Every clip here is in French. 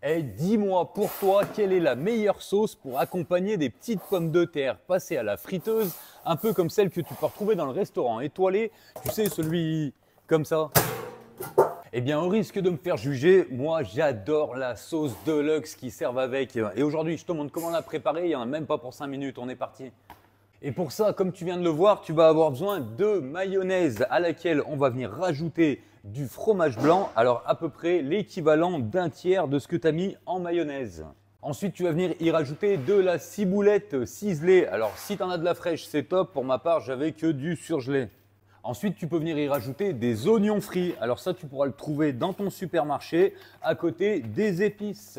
Et dis-moi pour toi, quelle est la meilleure sauce pour accompagner des petites pommes de terre passées à la friteuse, un peu comme celle que tu peux retrouver dans le restaurant étoilé, tu sais, celui comme ça. Eh bien, au risque de me faire juger, moi j'adore la sauce Deluxe qui servent avec. Et aujourd'hui, je te montre comment la préparer, il n'y en a même pas pour 5 minutes, on est parti. Et pour ça, comme tu viens de le voir, tu vas avoir besoin de mayonnaise à laquelle on va venir rajouter du fromage blanc, alors à peu près l'équivalent d'un tiers de ce que tu as mis en mayonnaise. Ensuite, tu vas venir y rajouter de la ciboulette ciselée. Alors si tu en as de la fraîche, c'est top. Pour ma part, j'avais que du surgelé. Ensuite, tu peux venir y rajouter des oignons frits. Alors ça, tu pourras le trouver dans ton supermarché à côté des épices.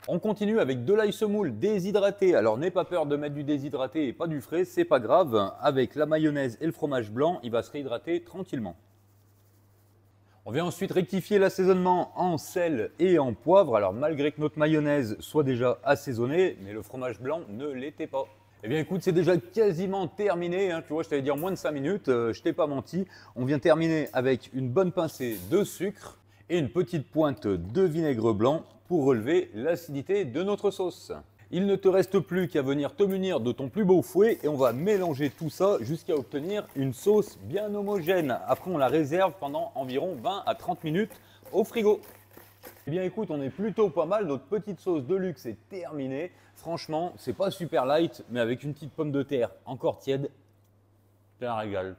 On continue avec de l'ail semoule déshydraté. Alors n'aie pas peur de mettre du déshydraté et pas du frais, c'est pas grave. Avec la mayonnaise et le fromage blanc, il va se réhydrater tranquillement. On vient ensuite rectifier l'assaisonnement en sel et en poivre. Alors malgré que notre mayonnaise soit déjà assaisonnée, mais le fromage blanc ne l'était pas. Eh bien écoute, c'est déjà quasiment terminé, hein. Tu vois, je t'allais dire moins de 5 minutes, je t'ai pas menti. On vient terminer avec une bonne pincée de sucre et une petite pointe de vinaigre blanc pour relever l'acidité de notre sauce. Il ne te reste plus qu'à venir te munir de ton plus beau fouet et on va mélanger tout ça jusqu'à obtenir une sauce bien homogène. Après, on la réserve pendant environ 20 à 30 minutes au frigo. Eh bien écoute, on est plutôt pas mal, notre petite sauce de luxe est terminée. Franchement, c'est pas super light, mais avec une petite pomme de terre encore tiède, c'est un régal.